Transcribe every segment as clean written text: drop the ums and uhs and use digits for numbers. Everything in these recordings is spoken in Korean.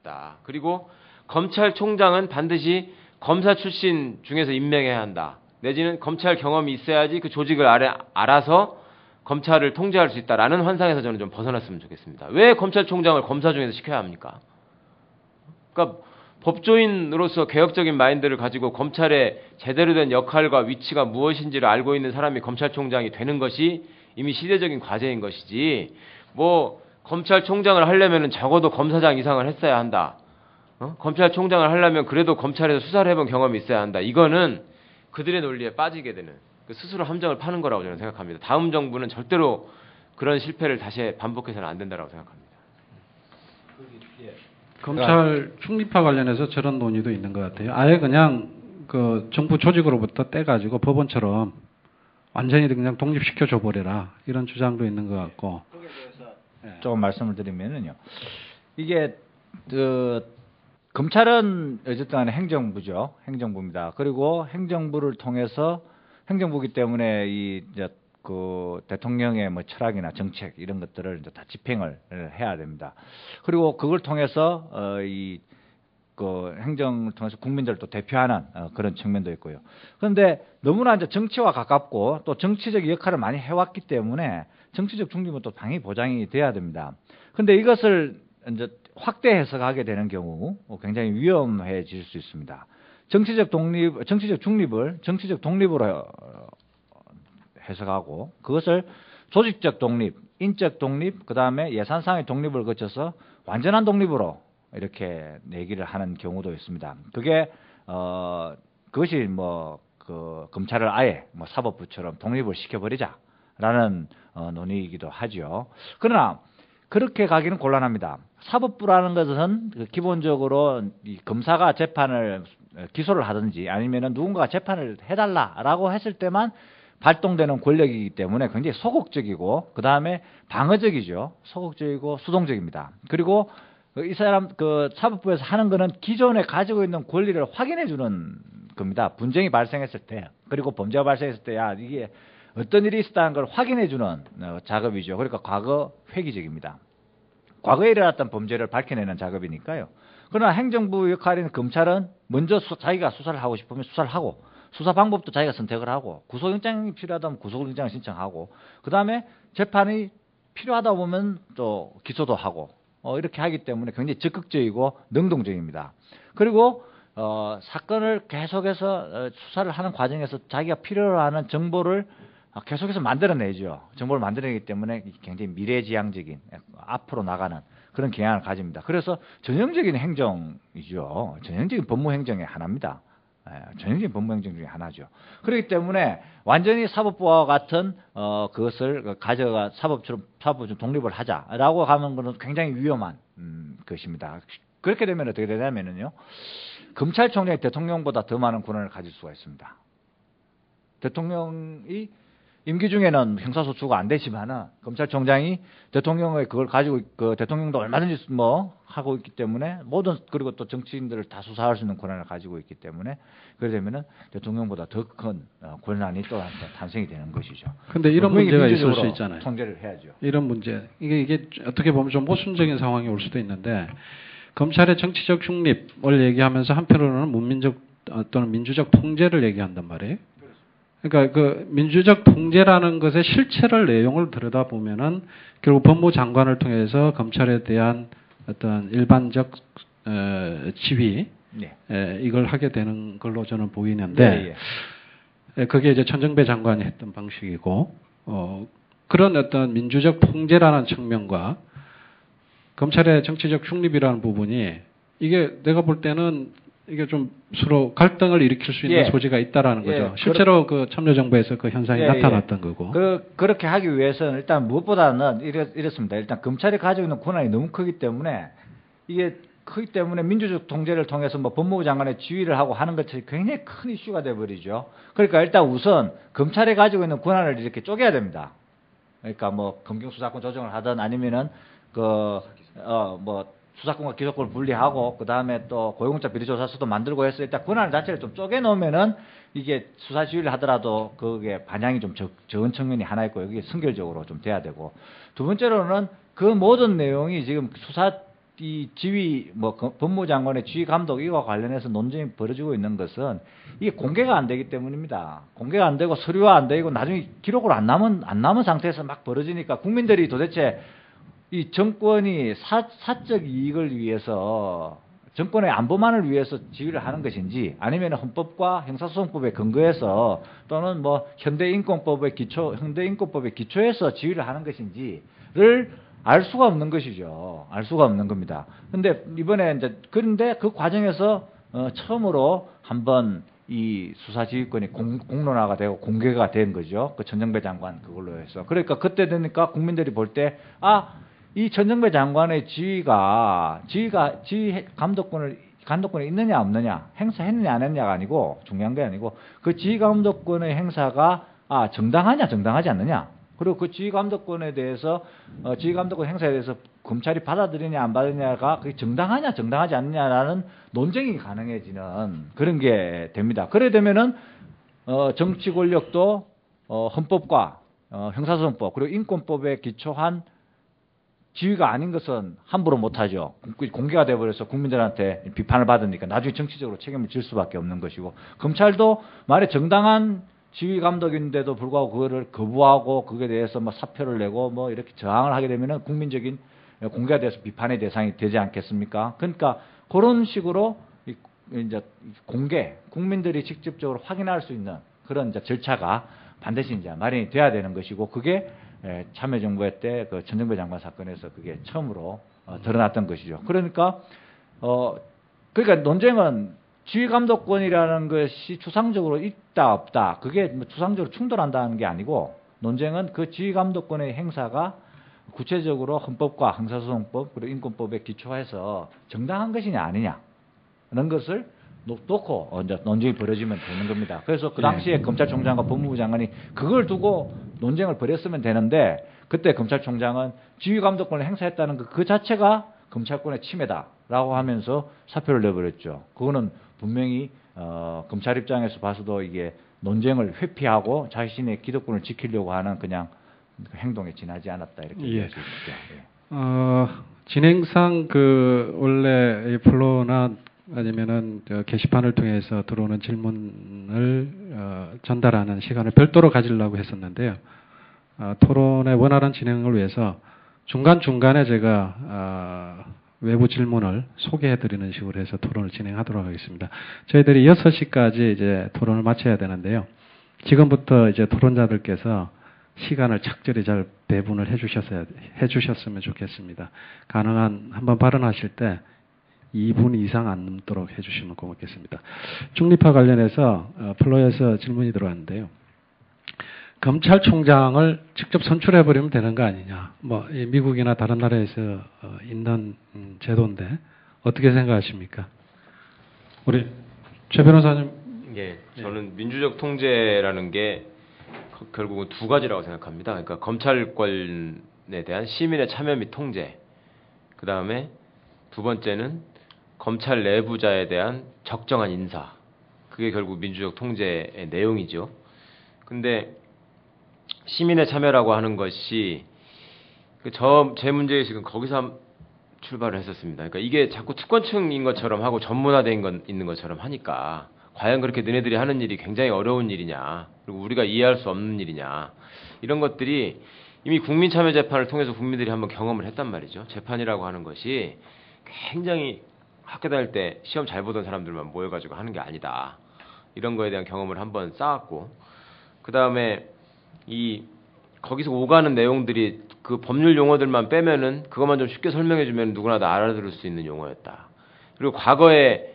있다. 그리고 검찰총장은 반드시 검사 출신 중에서 임명해야 한다. 내지는 검찰 경험이 있어야지 그 조직을 알아서 검찰을 통제할 수 있다라는 환상에서 저는 좀 벗어났으면 좋겠습니다. 왜 검찰총장을 검사 중에서 시켜야 합니까? 그러니까 법조인으로서 개혁적인 마인드를 가지고 검찰의 제대로 된 역할과 위치가 무엇인지를 알고 있는 사람이 검찰총장이 되는 것이 이미 시대적인 과제인 것이지, 뭐 검찰총장을 하려면 적어도 검사장 이상을 했어야 한다. 검찰총장을 하려면 그래도 검찰에서 수사를 해본 경험이 있어야 한다. 이거는 그들의 논리에 빠지게 되는, 스스로 함정을 파는 거라고 저는 생각합니다. 다음 정부는 절대로 그런 실패를 다시 반복해서는 안 된다고 생각합니다. 검찰 중립화 관련해서 저런 논의도 있는 것 같아요. 아예 그냥 그 정부 조직으로부터 떼가지고 법원처럼 완전히 그냥 독립시켜 줘버려라, 이런 주장도 있는 것 같고. 거기에 대해서 조금 말씀을 드리면은요, 이게 검찰은 어쨌든 간에 행정부죠. 행정부입니다. 그리고 행정부를 통해서, 행정부기 때문에 그 대통령의 뭐 철학이나 정책 이런 것들을 이제 다 집행을 해야 됩니다. 그리고 그걸 통해서 그 행정을 통해서 국민들을 또 대표하는 그런 측면도 있고요. 그런데 너무나 이제 정치와 가깝고 또 정치적 역할을 많이 해왔기 때문에 정치적 중립은 또 당연히 보장이 돼야 됩니다. 그런데 이것을 이제 확대 해석하게 되는 경우 굉장히 위험해질 수 있습니다. 정치적 중립을 정치적 독립으로 해석하고, 그것을 조직적 독립, 인적 독립, 그 다음에 예산상의 독립을 거쳐서 완전한 독립으로 이렇게 내기를 하는 경우도 있습니다. 그것이 뭐 그 검찰을 아예 뭐 사법부처럼 독립을 시켜버리자라는 논의이기도 하죠. 그러나 그렇게 가기는 곤란합니다. 사법부라는 것은 기본적으로 이 검사가 재판을 기소를 하든지 아니면은 누군가가 재판을 해달라라고 했을 때만 발동되는 권력이기 때문에 굉장히 소극적이고, 그 다음에 방어적이죠. 소극적이고 수동적입니다. 그리고 이 사람 그 사법부에서 하는 거는 기존에 가지고 있는 권리를 확인해 주는 겁니다. 분쟁이 발생했을 때, 그리고 범죄가 발생했을 때, 이게 어떤 일이 있었다는 걸 확인해 주는 작업이죠. 그러니까 과거 회기적입니다. 과거에 일어났던 범죄를 밝혀내는 작업이니까요. 그러나 행정부 역할인 검찰은 먼저 자기가 수사를 하고 싶으면 수사를 하고, 수사 방법도 자기가 선택을 하고, 구속영장이 필요하다면 구속영장을 신청하고, 그 다음에 재판이 필요하다 보면 또 기소도 하고, 이렇게 하기 때문에 굉장히 적극적이고 능동적입니다. 그리고 사건을 계속해서 수사를 하는 과정에서 자기가 필요로 하는 정보를 계속해서 만들어내죠. 정보를 만들어내기 때문에 굉장히 미래지향적인, 앞으로 나가는 그런 경향을 가집니다. 그래서 전형적인 행정이죠. 전형적인 법무행정의 하나입니다. 전형적인 법무행정 중에 하나죠. 그렇기 때문에 완전히 사법부와 같은 그것을 가져가 사법처럼 독립을 하자라고 하는 것은 굉장히 위험한 것입니다. 그렇게 되면 어떻게 되냐면요, 검찰총장이 대통령보다 더 많은 권한을 가질 수가 있습니다. 대통령이 임기 중에는 형사소추가 안 되지만은 검찰총장이 대통령의 그걸 가지고 대통령도 얼마든지 뭐 하고 있기 때문에 그리고 또 정치인들을 다 수사할 수 있는 권한을 가지고 있기 때문에, 그래 되면은 대통령보다 더 큰 권한이 또 탄생이 되는 것이죠. 근데 이런 문제가 있을 수 있잖아요. 통제를 해야죠. 이런 문제, 이게 어떻게 보면 좀 모순적인 상황이 올 수도 있는데, 검찰의 정치적 중립을 얘기하면서 한편으로는 문민적 또는 민주적 통제를 얘기한단 말이에요. 그러니까 그 민주적 통제라는 것의 실체를, 내용을 들여다보면은 결국 법무장관을 통해서 검찰에 대한 어떤 일반적 지휘, 이걸 하게 되는 걸로 저는 보이는데, 그게 이제 천정배 장관이 했던 방식이고, 그런 어떤 민주적 통제라는 측면과 검찰의 정치적 중립이라는 부분이, 이게 내가 볼 때는 이게 좀 서로 갈등을 일으킬 수 있는 소지가 있다라는 거죠. 실제로 그 참여정부에서 그 현상이 나타났던 거고. 그렇게 하기 위해서는 일단 무엇보다는 이렇습니다. 일단 검찰이 가지고 있는 권한이 너무 크기 때문에, 이게 크기 때문에 민주적 통제를 통해서 뭐 법무부 장관의 지휘를 하고 하는 것이 굉장히 큰 이슈가 돼버리죠. 그러니까 일단 우선 검찰이 가지고 있는 권한을 이렇게 쪼개야 됩니다. 그러니까 뭐 검경수사권 조정을 하든 아니면은 수사권과 기소권을 분리하고, 그 다음에 또 고용자 비리조사서도 만들고 해서 일단 권한 자체를 좀 쪼개놓으면은 이게 수사 지휘를 하더라도 그게 반향이 좀 적은 측면이 하나 있고, 여기에 선결적으로 좀 돼야 되고, 두 번째로는 그 모든 내용이 지금 이 지휘 법무장관의 지휘 감독 이와 관련해서 논쟁이 벌어지고 있는 것은 이게 공개가 안 되기 때문입니다. 공개가 안 되고 서류화 안 되고 나중에 기록으로 안 남은 상태에서 막 벌어지니까 국민들이 도대체 이 정권이 사적 이익을 위해서 정권의 안보만을 위해서 지휘를 하는 것인지 아니면 헌법과 형사소송법에 근거해서 또는 뭐 현대인권법의 기초에서 지휘를 하는 것인지를 알 수가 없는 것이죠. 알 수가 없는 겁니다. 근데 이번에 이제 그런데 그 과정에서 처음으로 한번 이 수사지휘권이 공론화가 되고 공개가 된 거죠. 그 전정배 장관 그걸로 해서. 그러니까 그때 되니까 국민들이 볼 때 이 전정배 장관의 지휘 감독권이 있느냐 없느냐, 행사했느냐 안 했느냐가 아니고 중요한 게 아니고 그 지휘 감독권의 행사가 정당하냐 정당하지 않느냐. 그리고 그 지휘 감독권에 대해서 지휘 감독권 행사에 대해서 검찰이 받아들이냐 안 받느냐가 그게 정당하냐 정당하지 않느냐라는 논쟁이 가능해지는 그런 게 됩니다. 그래 되면은 정치 권력도 헌법과 형사소송법 그리고 인권법에 기초한 지위가 아닌 것은 함부로 못하죠. 공개가 돼버려서 국민들한테 비판을 받으니까 나중에 정치적으로 책임을 질 수밖에 없는 것이고 검찰도 만약 정당한 지휘 감독인데도 불구하고 그거를 거부하고 그거에 대해서 뭐 사표를 내고 뭐 이렇게 저항을 하게 되면은 국민적인 공개가 돼서 비판의 대상이 되지 않겠습니까? 그러니까 그런 식으로 이제 국민들이 직접적으로 확인할 수 있는 그런 이제 절차가 반드시 이제 마련이 돼야 되는 것이고 그게 참여정부의 때 그 전정배 장관 사건에서 그게 처음으로 드러났던 것이죠. 그러니까 논쟁은 지휘 감독권이라는 것이 추상적으로 있다 없다 그게 뭐 추상적으로 충돌한다는 게 아니고 논쟁은 그 지휘 감독권의 행사가 구체적으로 헌법과 형사소송법 그리고 인권법에 기초해서 정당한 것이냐 아니냐 하는 것을 놓고 이제 논쟁이 벌어지면 되는 겁니다. 그래서 그 당시에 검찰총장과 법무부 장관이 그걸 두고 논쟁을 벌였으면 되는데 그때 검찰총장은 지휘 감독권을 행사했다는 그 자체가 검찰권의 침해다라고 하면서 사표를 내버렸죠. 그거는 분명히 검찰 입장에서 봐서도 이게 논쟁을 회피하고 자신의 기득권을 지키려고 하는 그냥 행동에 지나지 않았다 이렇게 얘기할 수 있죠. 진행상 원래 이 플로나 아니면은 게시판을 통해서 들어오는 질문을 전달하는 시간을 별도로 가지려고 했었는데요. 토론의 원활한 진행을 위해서 중간중간에 제가 외부 질문을 소개해드리는 식으로 해서 토론을 진행하도록 하겠습니다. 저희들이 6시까지 이제 토론을 마쳐야 되는데요. 지금부터 이제 토론자들께서 시간을 착절히 잘 배분을 해주셨으면 좋겠습니다. 가능한 한번 발언하실 때 2분 이상 안 넘도록 해주시면 고맙겠습니다. 중립화 관련해서 플로에서 질문이 들어왔는데요. 검찰총장을 직접 선출해버리면 되는 거 아니냐. 미국이나 다른 나라에서 있는 제도인데 어떻게 생각하십니까? 우리 최 변호사님. 예, 저는 민주적 통제라는 게 결국은 두 가지라고 생각합니다. 그러니까 검찰권에 대한 시민의 참여 및 통제. 그 다음에 두 번째는 검찰 내부자에 대한 적정한 인사. 그게 결국 민주적 통제의 내용이죠. 근데 시민의 참여라고 하는 것이 제 문제의식은 거기서 출발을 했었습니다. 그러니까 이게 자꾸 특권층인 것처럼 하고 전문화된 있는 것처럼 하니까 과연 그렇게 너네들이 하는 일이 굉장히 어려운 일이냐, 그리고 우리가 이해할 수 없는 일이냐, 이런 것들이 이미 국민참여재판을 통해서 국민들이 한번 경험을 했단 말이죠. 재판이라고 하는 것이 굉장히 학교 다닐 때 시험 잘 보던 사람들만 모여가지고 하는 게 아니다. 이런 거에 대한 경험을 한번 쌓았고, 그 다음에 거기서 오가는 내용들이 그 법률 용어들만 빼면은 그것만 좀 쉽게 설명해주면 누구나 다 알아들을 수 있는 용어였다. 그리고 과거에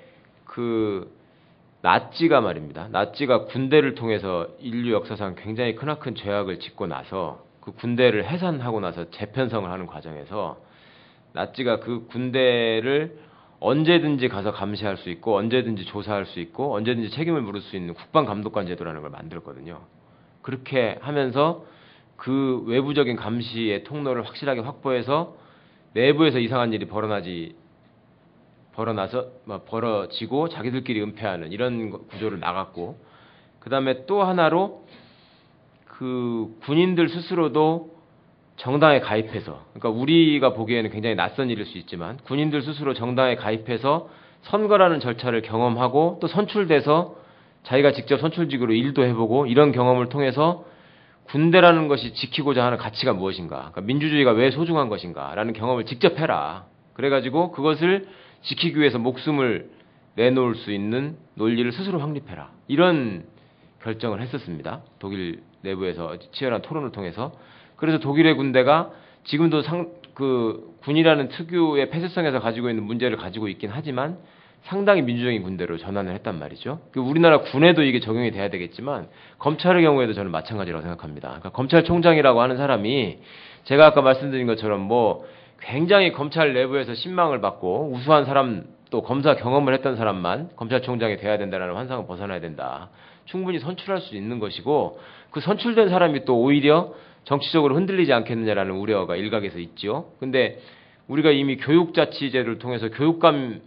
나치가 말입니다. 나치가 군대를 통해서 인류 역사상 굉장히 크나큰 죄악을 짓고 나서 그 군대를 해산하고 나서 재편성을 하는 과정에서 나치가 그 군대를 언제든지 가서 감시할 수 있고 언제든지 조사할 수 있고 언제든지 책임을 물을 수 있는 국방감독관 제도라는 걸 만들었거든요. 그렇게 하면서 그 외부적인 감시의 통로를 확실하게 확보해서 내부에서 이상한 일이 벌어지고 자기들끼리 은폐하는 이런 구조를 나갔고, 그 다음에 또 하나로 그 군인들 스스로도 정당에 가입해서, 그러니까 우리가 보기에는 굉장히 낯선 일일 수 있지만 군인들 스스로 정당에 가입해서 선거라는 절차를 경험하고 또 선출돼서 자기가 직접 선출직으로 일도 해보고 이런 경험을 통해서 군대라는 것이 지키고자 하는 가치가 무엇인가, 그러니까 민주주의가 왜 소중한 것인가라는 경험을 직접 해라. 그래가지고 그것을 지키기 위해서 목숨을 내놓을 수 있는 논리를 스스로 확립해라. 이런 결정을 했었습니다. 독일 내부에서 치열한 토론을 통해서. 그래서 독일의 군대가 지금도 군이라는 특유의 폐쇄성에서 가지고 있는 문제를 가지고 있긴 하지만 상당히 민주적인 군대로 전환을 했단 말이죠. 우리나라 군에도 이게 적용이 돼야 되겠지만 검찰의 경우에도 저는 마찬가지라고 생각합니다. 그러니까 검찰총장이라고 하는 사람이 제가 아까 말씀드린 것처럼 뭐 굉장히 검찰 내부에서 신망을 받고 우수한 사람 또 검사 경험을 했던 사람만 검찰총장이 돼야 된다는 환상을 벗어나야 된다. 충분히 선출할 수 있는 것이고 그 선출된 사람이 또 오히려 정치적으로 흔들리지 않겠느냐라는 우려가 일각에서 있죠. 근데 우리가 이미 교육자치제를 통해서 교육감을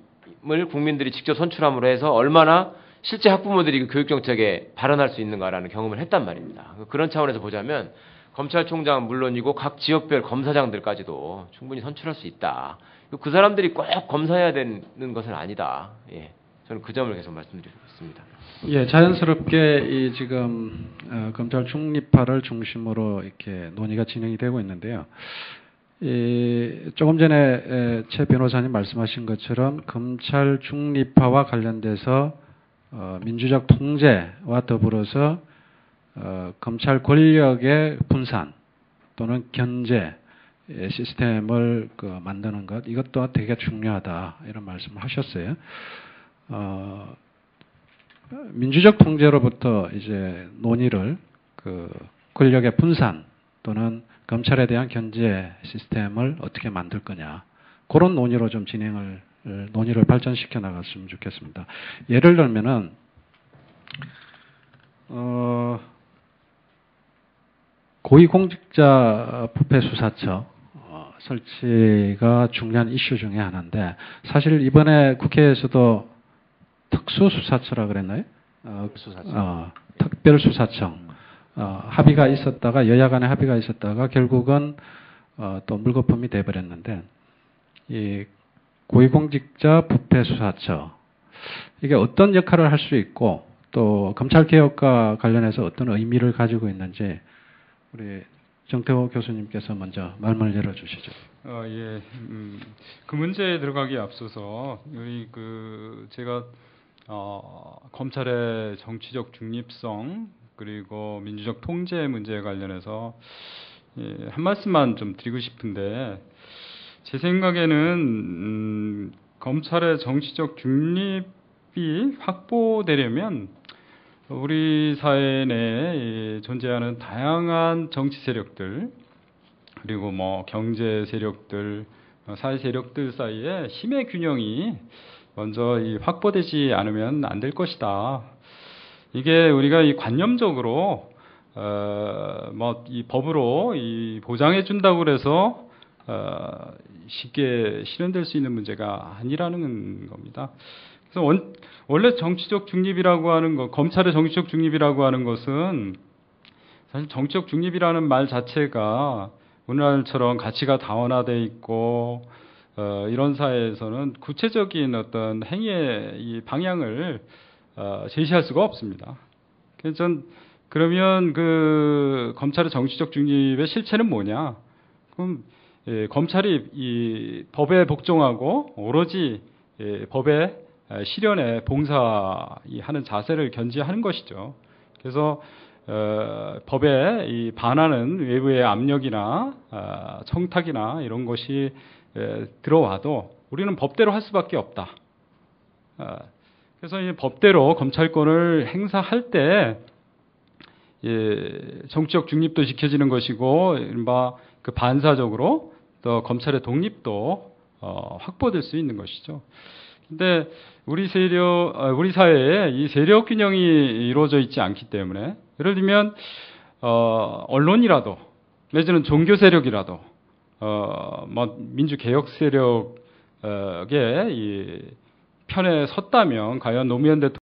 국민들이 직접 선출함으로 해서 얼마나 실제 학부모들이 그 교육정책에 발언할 수 있는가라는 경험을 했단 말입니다. 그런 차원에서 보자면 검찰총장은 물론이고 각 지역별 검사장들까지도 충분히 선출할 수 있다. 그 사람들이 꼭 검사해야 되는 것은 아니다. 예, 저는 그 점을 계속 말씀드리고 있습니다. 예, 자연스럽게 이 지금 검찰 중립화를 중심으로 이렇게 논의가 진행이 되고 있는데요. 조금 전에 최 변호사님 말씀하신 것처럼 검찰 중립화와 관련돼서 민주적 통제와 더불어서 검찰 권력의 분산 또는 견제 시스템을 만드는 것, 이것도 되게 중요하다 이런 말씀을 하셨어요. 민주적 통제로부터 이제 논의를 권력의 분산 또는 검찰에 대한 견제 시스템을 어떻게 만들 거냐, 그런 논의로 좀 논의를 발전시켜 나갔으면 좋겠습니다. 예를 들면은 고위공직자 부패수사처 설치가 중요한 이슈 중에 하나인데, 사실 이번에 국회에서도 특수수사처라 그랬나요? 특별수사청 합의가 있었다가 여야 간의 합의가 있었다가 결국은 또 물거품이 돼버렸는데, 이 고위공직자 부패수사처 이게 어떤 역할을 할 수 있고 또 검찰개혁과 관련해서 어떤 의미를 가지고 있는지 우리 정태호 교수님께서 먼저 말문을 열어주시죠. 예, 그 문제에 들어가기에 앞서서 제가 검찰의 정치적 중립성 그리고 민주적 통제 문제에 관련해서 한 말씀만 좀 드리고 싶은데, 제 생각에는 검찰의 정치적 중립이 확보되려면 우리 사회 내에 존재하는 다양한 정치 세력들 그리고 뭐 경제 세력들, 사회 세력들 사이에 힘의 균형이 먼저 확보되지 않으면 안 될 것이다. 이게 우리가 관념적으로 이 법으로 보장해 준다고 그래서 쉽게 실현될 수 있는 문제가 아니라는 겁니다. 그래서 원래 정치적 중립이라고 하는 것, 검찰의 정치적 중립이라고 하는 것은 사실 정치적 중립이라는 말 자체가 오늘날처럼 가치가 다원화돼 있고 이런 사회에서는 구체적인 어떤 행위의 이 방향을 제시할 수가 없습니다. 그래서 그러면 그 검찰의 정치적 중립의 실체는 뭐냐? 그럼 검찰이 이 법에 복종하고 오로지 법의 실현에 봉사하는 자세를 견지하는 것이죠. 그래서 법에 반하는 외부의 압력이나 청탁이나 이런 것이 들어와도 우리는 법대로 할 수밖에 없다. 그래서 이 법대로 검찰권을 행사할 때 정치적 중립도 지켜지는 것이고, 이른바 그 반사적으로 또 검찰의 독립도 확보될 수 있는 것이죠. 근데 우리 사회에 이 세력 균형이 이루어져 있지 않기 때문에, 예를 들면 언론이라도 내지는 종교 세력이라도 민주 개혁 세력의 이 편에 섰다면 과연 노무현 대통령